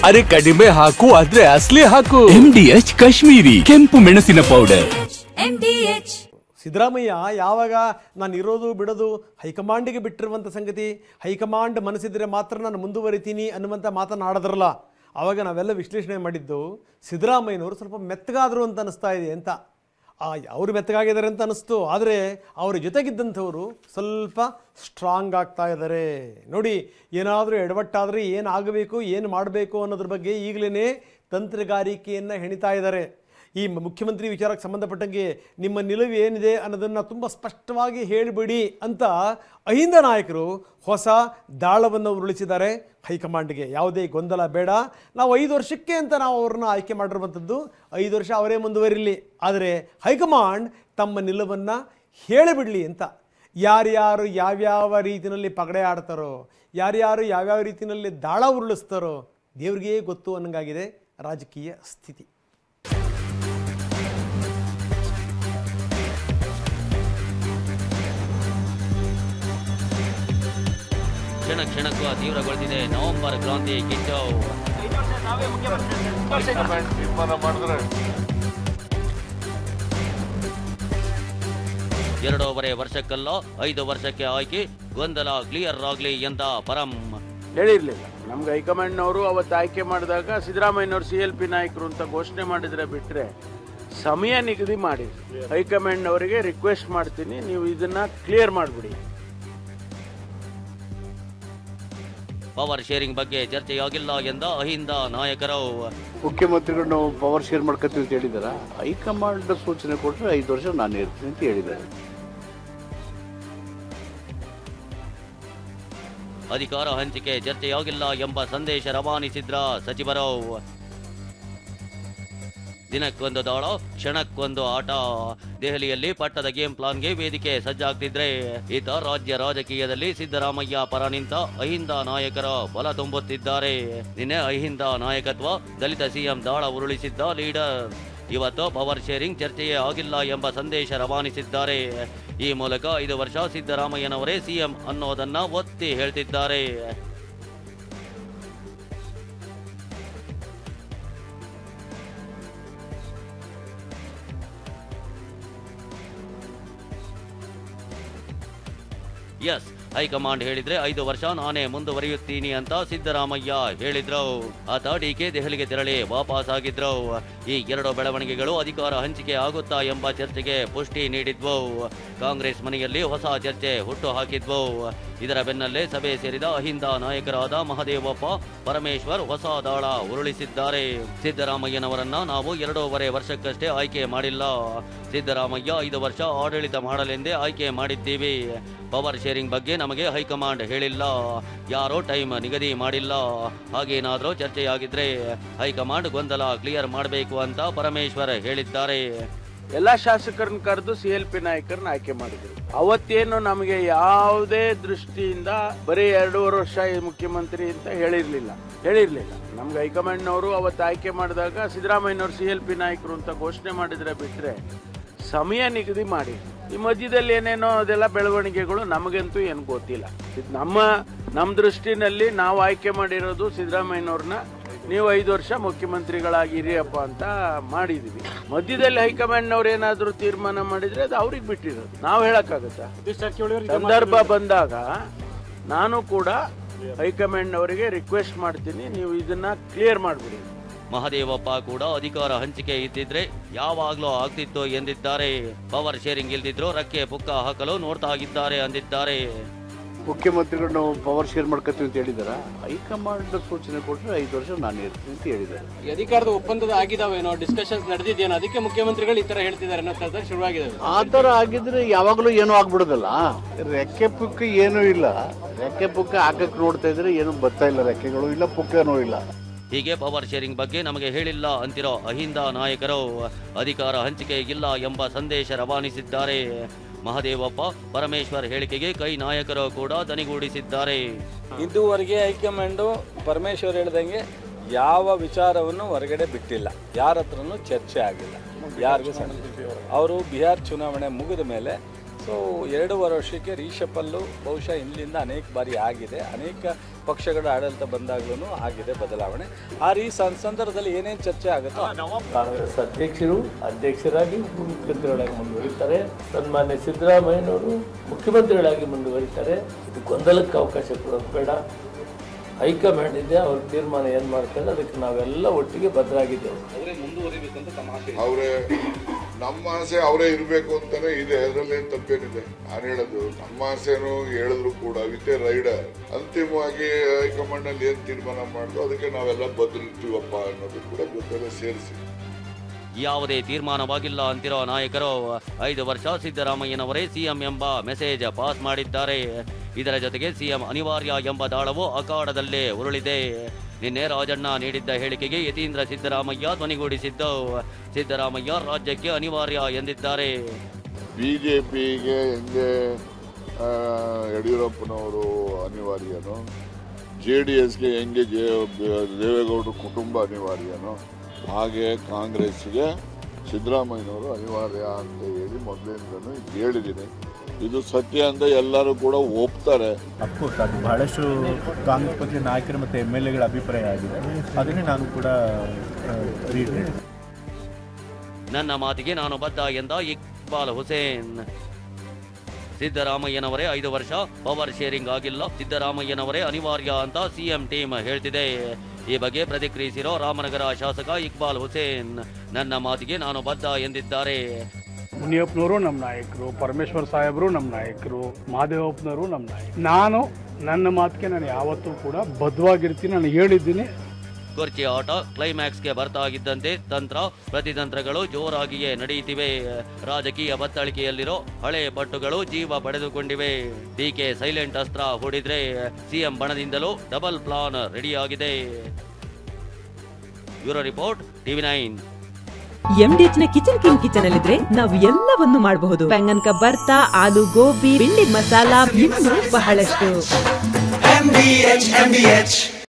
ಅರೆ ಕಡಿಮೆ ಹಾಕು ಆದ್ರೆ ಅಸಲಿ ಹಾಕು. MDH ಕಾಶ್ಮೀರಿ ಕೆಂಪು ಮೆಣಸಿನ ಪೌಡರ್. MDH. ಸಿದ್ದರಾಮಯ್ಯ ಯಾವಾಗ ನಾನು ಇರೋದು ಬಿಡೋದು ಹೈಕಮಾಂಡಿಗೆ ಬಿಟ್ಟಿರುವಂಥ ಸಂಗತಿ, ಹೈಕಮಾಂಡ್ ಮನಸ್ಸಿದ್ರೆ ಮಾತ್ರ ನಾನು ಮುಂದುವರಿತೀನಿ ಅನ್ನುವಂಥ ಮಾತನಾಡಿದ್ರಲ್ಲ, ಆವಾಗ ನಾವೆಲ್ಲ ವಿಶ್ಲೇಷಣೆ ಮಾಡಿದ್ದು ಸಿದ್ದರಾಮಯ್ಯನವರು ಸ್ವಲ್ಪ ಮೆತ್ತಗಾದರು ಅಂತ ಅನಿಸ್ತಾ ಇದೆ ಅಂತ. ಅವರು ಮೆತ್ತಗಾಗಿದ್ದಾರೆ ಅಂತ ಅನಿಸ್ತು, ಆದರೆ ಅವರ ಜೊತೆಗಿದ್ದಂಥವರು ಸ್ವಲ್ಪ ಸ್ಟ್ರಾಂಗ್ ಆಗ್ತಾ ಇದ್ದಾರೆ. ನೋಡಿ, ಏನಾದರೂ ಎಡವಟ್ಟಾದರೆ ಏನಾಗಬೇಕು ಏನು ಮಾಡಬೇಕು ಅನ್ನೋದ್ರ ಬಗ್ಗೆ ಈಗಲೇ ತಂತ್ರಗಾರಿಕೆಯನ್ನು ಹೆಣಿತಾ ಇದ್ದಾರೆ. ಈ ಮುಖ್ಯಮಂತ್ರಿ ವಿಚಾರಕ್ಕೆ ಸಂಬಂಧಪಟ್ಟಂಗೆ ನಿಮ್ಮ ನಿಲುವು ಏನಿದೆ ಅನ್ನೋದನ್ನು ತುಂಬ ಸ್ಪಷ್ಟವಾಗಿ ಹೇಳಿಬಿಡಿ ಅಂತ ಅಹಿಂದ ನಾಯಕರು ಹೊಸ ದಾಳವನ್ನು ಉರುಳಿಸಿದ್ದಾರೆ ಹೈಕಮಾಂಡ್ಗೆ. ಯಾವುದೇ ಗೊಂದಲ ಬೇಡ, ನಾವು 5 ವರ್ಷಕ್ಕೆ ಅಂತ ನಾವು ಅವ್ರನ್ನ ಆಯ್ಕೆ ಮಾಡಿರುವಂಥದ್ದು, 5 ವರ್ಷ ಅವರೇ ಮುಂದುವರಿಲಿ, ಆದರೆ ಹೈಕಮಾಂಡ್ ತಮ್ಮ ನಿಲುವನ್ನು ಹೇಳಿಬಿಡಲಿ ಅಂತ. ಯಾರ್ಯಾರು ಯಾವ್ಯಾವ ರೀತಿಯಲ್ಲಿ ಪಗಡೆ ಆಡ್ತಾರೋ, ಯಾರ್ಯಾರು ಯಾವ್ಯಾವ ರೀತಿಯಲ್ಲಿ ದಾಳ ಉರುಳಿಸ್ತಾರೋ ದೇವ್ರಿಗೇ ಗೊತ್ತು ಅನ್ನಂಗಾಗಿದೆ ರಾಜಕೀಯ ಸ್ಥಿತಿ. ಕ್ಷಣ ಕ್ಷಣಕ್ಕೂ ತೀವ್ರಗೊಳ್ತಿದೆ ನವೆಂಬರ್ ಕ್ರಾಂತಿ ಕಿಚ್ಚು. 2.5 ವರ್ಷಕ್ಕಲ್ಲ 5 ವರ್ಷಕ್ಕೆ ಆಯ್ಕೆ, ಗೊಂದಲ ಕ್ಲಿಯರ್ ಆಗ್ಲಿ ಎಂದ ಪರಂ. ಹೇಳಿರ್ಲಿಲ್ಲ ನಮ್ಗೆ ಹೈಕಮಾಂಡ್ನವರು ಅವತ್ತು ಆಯ್ಕೆ ಮಾಡಿದಾಗ ಸಿದ್ದರಾಮಯ್ಯನವರು CLP ನಾಯಕರು ಅಂತ ಘೋಷಣೆ ಮಾಡಿದ್ರೆ ಬಿಟ್ರೆ ಸಮಯ ನಿಗದಿ ಮಾಡಿ ಹೈಕಮಾಂಡ್ನವರಿಗೆ ರಿಕ್ವೆಸ್ಟ್ ಮಾಡ್ತೀನಿ, ನೀವು ಇದನ್ನ ಕ್ಲಿಯರ್ ಮಾಡಿಬಿಡಿ. ಪವರ್ ಶೇರಿಂಗ್ ಬಗ್ಗೆ ಚರ್ಚೆಯಾಗಿಲ್ಲ ಎಂದ ಅಹಿಂದ ನಾಯಕರು. ಮುಖ್ಯಮಂತ್ರಿಗಳು ನಾವು ಪವರ್ ಶೇರ್ ಮಾಡ್ಕೊತೀವಿ ಅಂತ ಹೇಳಿದಾರ, ಹೈಕಮಾಂಡ್ ಸೂಚನೆ ಕೊಟ್ಟರೆ 5 ವರ್ಷ ನಾನು ಇರ್ತೀನಿ ಅಂತ ಹೇಳಿದ್ದಾರೆ. ಅಧಿಕಾರ ಹಂಚಿಕೆ ಚರ್ಚೆಯಾಗಿಲ್ಲ ಎಂಬ ಸಂದೇಶ ರವಾನಿಸಿದ್ರ ಸಚಿವರು. ದಿನಕ್ಕೊಂದು ದಾಳ, ಕ್ಷಣಕ್ಕೊಂದು ಆಟ. ದೆಹಲಿಯಲ್ಲಿ ಪಟ್ಟದ ಗೇಮ್ ಪ್ಲಾನ್ಗೆ ವೇದಿಕೆ ಸಜ್ಜಾಗ್ತಿದ್ರೆ ಈತ ರಾಜ್ಯ ರಾಜಕೀಯದಲ್ಲಿ ಸಿದ್ದರಾಮಯ್ಯ ಪರ ನಿಂತ ಅಹಿಂದ ನಾಯಕರ ಬಲ ತುಂಬುತ್ತಿದ್ದಾರೆ. ನಿನ್ನೆ ಅಹಿಂದ ನಾಯಕತ್ವ ದಲಿತ CM ದಾಳ ಉರುಳಿಸಿದ್ದ ಲೀಡರ್ ಇವತ್ತು ಪವರ್ ಶೇರಿಂಗ್ ಚರ್ಚೆಯೇ ಆಗಿಲ್ಲ ಎಂಬ ಸಂದೇಶ ರವಾನಿಸಿದ್ದಾರೆ. ಈ ಮೂಲಕ 5 ವರ್ಷ ಸಿದ್ದರಾಮಯ್ಯನವರೇ CM ಅನ್ನೋದನ್ನ ಒತ್ತಿ ಹೇಳ್ತಿದ್ದಾರೆ. ಎಸ್, ಹೈಕಮಾಂಡ್ ಹೇಳಿದ್ರೆ 5 ವರ್ಷ ನಾನೇ ಮುಂದುವರಿಯುತ್ತೀನಿ ಅಂತ ಸಿದ್ದರಾಮಯ್ಯ ಹೇಳಿದ್ರು. ಆತ DK ದೆಹಲಿಗೆ ತೆರಳಿ ವಾಪಸ್ ಆಗಿದ್ರು. ಈ 2 ಬೆಳವಣಿಗೆಗಳು ಅಧಿಕಾರ ಹಂಚಿಕೆ ಆಗುತ್ತಾ ಎಂಬ ಚರ್ಚೆಗೆ ಪುಷ್ಟಿ ನೀಡಿದ್ವು. ಕಾಂಗ್ರೆಸ್ ಮನೆಯಲ್ಲಿ ಹೊಸ ಚರ್ಚೆ ಹುಟ್ಟು ಹಾಕಿದ್ವು. ಇದರ ಬೆನ್ನಲ್ಲೇ ಸಭೆ ಸೇರಿದ ಅಹಿಂದ ನಾಯಕರಾದ ಮಹದೇವಪ್ಪ, ಪರಮೇಶ್ವರ್ ಹೊಸ ದಾಳ ಉರುಳಿಸಿದ್ದಾರೆ. ಸಿದ್ದರಾಮಯ್ಯನವರನ್ನ ನಾವು 2.5 ವರ್ಷಕ್ಕಷ್ಟೇ ಆಯ್ಕೆ ಮಾಡಿಲ್ಲ. ಸಿದ್ದರಾಮಯ್ಯ 5 ವರ್ಷ ಆಡಳಿತ ಮಾಡಲೆಂದೇ ಆಯ್ಕೆ ಮಾಡಿದ್ದೀವಿ. ಪವರ್ ಶೇರಿಂಗ್ ಬಗ್ಗೆ ನಮಗೆ ಹೈಕಮಾಂಡ್ ಹೇಳಿಲ್ಲ, ಯಾರೋ ಟೈಮ್ ನಿಗದಿ ಮಾಡಿಲ್ಲ. ಹಾಗೇನಾದ್ರೂ ಚರ್ಚೆಯಾಗಿದ್ರೆ ಹೈಕಮಾಂಡ್ ಗೊಂದಲ ಕ್ಲಿಯರ್ ಮಾಡಬೇಕು ಅಂತ ಪರಮೇಶ್ವರ್ ಹೇಳಿದ್ದಾರೆ. ಎಲ್ಲಾ ಶಾಸಕರನ್ನ ಕರೆದು CLP ನಾಯಕರನ್ನ ಆಯ್ಕೆ ಮಾಡಿದ್ರು. ಅವತ್ತೇನು ನಮಗೆ ಯಾವುದೇ ದೃಷ್ಟಿಯಿಂದ ಬರೀ 2.5 ವರ್ಷ ಮುಖ್ಯಮಂತ್ರಿ ಅಂತ ಹೇಳಿರ್ಲಿಲ್ಲ. ನಮ್ಗೆ ಹೈಕಮಾಂಡ್ನವರು ಅವತ್ತು ಆಯ್ಕೆ ಮಾಡಿದಾಗ ಸಿದ್ದರಾಮಯ್ಯನವರು CLP ನಾಯಕರು ಅಂತ ಘೋಷಣೆ ಮಾಡಿದ್ರೆ ಬಿಟ್ರೆ ಸಮಯ ನಿಗದಿ ಮಾಡಿ. ಈ ಮಧ್ಯದಲ್ಲಿ ಏನೇನೋ ಅದೆಲ್ಲ ಬೆಳವಣಿಗೆಗಳು ನಮಗಂತೂ ಏನು ಗೊತ್ತಿಲ್ಲ. ನಮ್ಮ ದೃಷ್ಟಿನಲ್ಲಿ ನಾವು ಆಯ್ಕೆ ಮಾಡಿರೋದು ಸಿದ್ದರಾಮಯ್ಯನವ್ರನ್ನ, ನೀವು 5 ವರ್ಷ ಮುಖ್ಯಮಂತ್ರಿಗಳಾಗಿರಿಯಪ್ಪ ಅಂತ ಮಾಡಿದೀವಿ. ಮಧ್ಯದಲ್ಲಿ ಹೈಕಮಾಂಡ್ನವ್ರು ಏನಾದ್ರು ತೀರ್ಮಾನ ಮಾಡಿದ್ರೆ ಅದು ಅವ್ರಿಗೆ ಬಿಟ್ಟಿರೋದು, ನಾವು ಹೇಳಕ್ಕಾಗತ್ತಾ? ಸಂದರ್ಭ ಬಂದಾಗ ನಾನು ಕೂಡ ಹೈಕಮಾಂಡ್ನವರಿಗೆ ರಿಕ್ವೆಸ್ಟ್ ಮಾಡ್ತೀನಿ, ನೀವು ಇದನ್ನ ಕ್ಲಿಯರ್ ಮಾಡ್ಬಿಡಿ. ಮಹದೇವಪ್ಪ ಕೂಡ ಅಧಿಕಾರ ಹಂಚಿಕೆ ಇದ್ದಿದ್ರೆ ಯಾವಾಗ್ಲೂ ಆಗ್ತಿತ್ತು ಎಂದಿದ್ದಾರೆ. ಪವರ್ ಶೇರಿಂಗ್ ಇಲ್ದಿದ್ರು ರಕ್ಕೆ ಪುಕ್ಕ ಹಾಕಲು ನೋಡ್ತಾ ಇದ್ದಾರೆ ಅಂದಿದ್ದಾರೆ. ಮುಖ್ಯಮಂತ್ರಿಗಳು ನಾವು ಪವರ್ ಶೇರ್ ಮಾಡ್ಕೊತೀವಿ ಅಂತ ಹೇಳಿದಾರ, ಹೈಕಮಾಂಡ್ ಸೂಚನೆ ಕೊಟ್ಟರೆ 5 ವರ್ಷ ನಾನು ಇರ್ತೀನಿ ಅಂತ ಹೇಳಿದ್ದಾರೆ. ಅಧಿಕಾರದ ಒಪ್ಪಂದದ ಆಗಿದಾವೇನೋ, ಡಿಸ್ಕಷನ್ಸ್ ನಡೆದಿದ್ದೇನೋ, ಅದಕ್ಕೆ ಮುಖ್ಯಮಂತ್ರಿಗಳು ಈ ತರ ಹೇಳ್ತಿದ್ದಾರೆ ಶುರುವಾಗಿದೆ. ಆ ತರ ಆಗಿದ್ರೆ ಯಾವಾಗಲೂ ಏನೂ ಆಗ್ಬಿಡೋದಲ್ಲ. ರೆಕ್ಕೆ ಪುಕ್ಕ ಏನೂ ಇಲ್ಲ, ರೆಕ್ಕೆ ಪುಕ್ಕ ಹಾಕಕ್ಕೆ ನೋಡ್ತಾ ಇದ್ರೆ ಏನು ಬರ್ತಾ ಇಲ್ಲ, ರೆಕ್ಕೆಗಳು ಇಲ್ಲ, ಪುಕ್ಕನೂ ಇಲ್ಲ. ಹೀಗೆ ಪವರ್ ಶೇರಿಂಗ್ ಬಗ್ಗೆ ನಮಗೆ ಹೇಳಿಲ್ಲ ಅಂತಿರೋ ಅಹಿಂದ ನಾಯಕರು ಅಧಿಕಾರ ಹಂಚಿಕೆ ಇಲ್ಲ ಎಂಬ ಸಂದೇಶ ರವಾನಿಸಿದ್ದಾರೆ. ಮಹದೇವಪ್ಪ, ಪರಮೇಶ್ವರ್ ಹೇಳಿಕೆಗೆ ಕೈ ನಾಯಕರು ಕೂಡ ದನಿಗೂಡಿಸಿದ್ದಾರೆ. ಇದುವರೆಗೆ ಹೈಕಮಾಂಡು ಪರಮೇಶ್ವರ್ ಹೇಳ್ದಂಗೆ ಯಾವ ವಿಚಾರವನ್ನು ಹೊರಗಡೆ ಬಿಟ್ಟಿಲ್ಲ, ಯಾರ ಹತ್ರನೂ ಚರ್ಚೆ ಆಗಿಲ್ಲ, ಯಾರಿಗೂ ಅವರು ಬಿಹಾರ್ ಚುನಾವಣೆ ಮುಗಿದ ಮೇಲೆ ಸೊ 2.5 ವರ್ಷಕ್ಕೆ ರೀಶಫಲ್ಲು ಬಹುಶಃ ಇಲ್ಲಿಂದ ಅನೇಕ ಬಾರಿ ಆಗಿದೆ, ಅನೇಕ ಪಕ್ಷಗಳ ಆಡಳಿತ ಬಂದಾಗ್ಲೂ ಆಗಿದೆ ಬದಲಾವಣೆ. ಸಂದರ್ಭದಲ್ಲಿ ಏನೇನು ಚರ್ಚೆ ಆಗುತ್ತೋ ಕಾಂಗ್ರೆಸ್ ಅಧ್ಯಕ್ಷರಾಗಿ ಮುಖ್ಯಮಂತ್ರಿಗಳಾಗಿ ಮುಂದುವರಿತಾರೆ, ಸನ್ಮಾನ್ಯ ಸಿದ್ದರಾಮಯ್ಯನವರು ಮುಖ್ಯಮಂತ್ರಿಗಳಾಗಿ ಮುಂದುವರಿತಾರೆ. ಇದು ಗೊಂದಲಕ್ಕೆ ಅವಕಾಶ ಕೊಡೋದು ಬೇಡ. ಹೈಕಮಾಂಡ್ ಇದೆ, ಅವ್ರ ತೀರ್ಮಾನ ಏನು ಮಾಡ್ತಾರೆ ಅದಕ್ಕೆ ನಾವೆಲ್ಲ ಒಟ್ಟಿಗೆ ಬದ್ಧರಾಗಿದ್ದೇವೆ. ಅವರೇ ನಮ್ಮ ಆಸೆ ಅವರೇ ಇರಬೇಕು ಅಂತಾನೆ ಇದೆ, ಅದರಲ್ಲಿ ತಪ್ಪೇನಿದೆ. ನಾನು ಹೇಳೋದು ನಮ್ಮ ಆಸೆನೂ ಹೇಳಿದ್ರು ಕೂಡ ವಿತ್ ಎ ರೈಡರ್ ಅಂತಿಮವಾಗಿ ಹೈಕಮಾಂಡ್ ಅಲ್ಲಿ ಏನ್ ತೀರ್ಮಾನ ಮಾಡಿದ್ರು ಅದಕ್ಕೆ ನಾವೆಲ್ಲ ಬದ್ರಿರ್ತೀವಪ್ಪ ಅನ್ನೋದು ಕೂಡ ಜೊತೆಲೆ ಸೇರಿಸಿ. ಯಾವುದೇ ತೀರ್ಮಾನವಾಗಿಲ್ಲ ಅಂತಿರೋ ನಾಯಕರು 5 ವರ್ಷ ಸಿದ್ದರಾಮಯ್ಯನವರೇ ಸಿಎಂ ಎಂಬ ಮೆಸೇಜ್ ಪಾಸ್ ಮಾಡಿದ್ದಾರೆ. ಇದರ ಜೊತೆಗೆ ಸಿಎಂ ಅನಿವಾರ್ಯ ಎಂಬ ದಾಳವು ಅಖಾಡದಲ್ಲೇ ಉರುಳಿದೆ. ನಿನ್ನೆ ರಾಜಣ್ಣ ನೀಡಿದ್ದ ಹೇಳಿಕೆಗೆ ಯತೀಂದ್ರ ಸಿದ್ದರಾಮಯ್ಯ ಧ್ವನಿಗೂಡಿಸಿದ್ದು, ಸಿದ್ದರಾಮಯ್ಯ ರಾಜ್ಯಕ್ಕೆ ಅನಿವಾರ್ಯ ಎಂದಿದ್ದಾರೆ. ಬಿಜೆಪಿಗೆ ಹೆಂಗೆ ಯಡಿಯೂರಪ್ಪನವರು ಅನಿವಾರ್ಯನೋ, JDSಗೆ ಹೆಂಗೆ ದೇವೇಗೌಡರ ಕುಟುಂಬ ಅನಿವಾರ್ಯನೋ, ಹಾಗೆ ಕಾಂಗ್ರೆಸ್ಗೆ ಸಿದ್ದರಾಮಯ್ಯನವರು ಅನಿವಾರ್ಯ ಅಂತ ಹೇಳಿ ಮೊದಲಿಂದನೂ ಹೇಳಿದ್ದೀನಿ. ಇದು ಸತ್ಯ ಅಂತ ಎಲ್ಲರೂ ಕೂಡ ಒಪ್ತಾರೆ. ಅಫ್ಕೋರ್ಸ್ ಅದು ಬಹಳಷ್ಟು ಕಾಂಗ್ರೆಸ್ ಪಕ್ಷದ ನಾಯಕರು ಮತ್ತು MLAಗಳ ಅಭಿಪ್ರಾಯ ಆಗಿದೆ, ಅದನ್ನೇ ನಾನು ಕೂಡ ನನ್ನ ಮಾತಿಗೆ ನಾನು ಬದ್ಧ ಎಂದ ಇಕ್ಬಾಲ್ ಹುಸೇನ್. ಸಿದ್ದರಾಮಯ್ಯನವರೇ 5 ವರ್ಷ ಪವರ್ ಶೇರಿಂಗ್ ಆಗಿಲ್ಲ, ಸಿದ್ದರಾಮಯ್ಯನವರೇ ಅನಿವಾರ್ಯ ಅಂತ ಸಿಎಂ ಟೀಮ್ ಹೇಳ್ತಿದೆ. ಈ ಬಗ್ಗೆ ಪ್ರತಿಕ್ರಿಯಿಸಿರೋ ರಾಮನಗರ ಶಾಸಕ ಇಕ್ಬಾಲ್ ಹುಸೇನ್, ನನ್ನ ಮಾತಿಗೆ ನಾನು ಬದ್ಧ ಎಂದಿದ್ದಾರೆ. ಮುನಿಯಪ್ಪನವರು ನಮ್ಮ ನಾಯಕರು, ಪರಮೇಶ್ವರ್ ಸಾಹೇಬರು ನಮ್ಮ ನಾಯಕರು, ಮಹದೇವಪ್ಪನವರು ನಮ್ಮ ನಾಯಕರು. ನನ್ನ ಮಾತಿಗೆ ನಾನು ಯಾವತ್ತೂ ಕೂಡ ಬದ್ಧವಾಗಿರ್ತೀನಿ. ನಾನು ಹೇಳಿದ್ದೀನಿ. ಕುರ್ಚಿ ಆಟ ಕ್ಲೈಮ್ಯಾಕ್ಸ್ಗೆ ಬರ್ತಾ ಇದ್ದಂತೆ ತಂತ್ರ ಪ್ರತಿತಂತ್ರಗಳು ಜೋರಾಗಿಯೇ ನಡೆಯುತ್ತಿವೆ. ರಾಜಕೀಯ ಬತ್ತಳಿಕೆಯಲ್ಲಿರೋ ಹಳೆ ಪಟ್ಟುಗಳು ಜೀವ ಪಡೆದುಕೊಂಡಿವೆ. ಡಿಕೆ ಸೈಲೆಂಟ್ ಅಸ್ತ್ರ ಹೂಡಿದ್ರೆ ಸಿಎಂ ಬಣದಿಂದಲೂ ಡಬಲ್ ಪ್ಲಾನ್ ರೆಡಿಯಾಗಿದೆ. Bureau report, TV9. MDH ನ ಕಿಚನ್ ಅಲ್ಲಿದ್ರೆ ನಾವು ಎಲ್ಲವನ್ನು ಮಾಡಬಹುದು. ಬೆಂಗನ್ ಕ ಬರ್ತಾ, ಆಲೂ ಗೋಬಿ, ಭಿಂಡಿ ಮಸಾಲಾ, ಇನ್ನೂ ಬಹಳಷ್ಟು.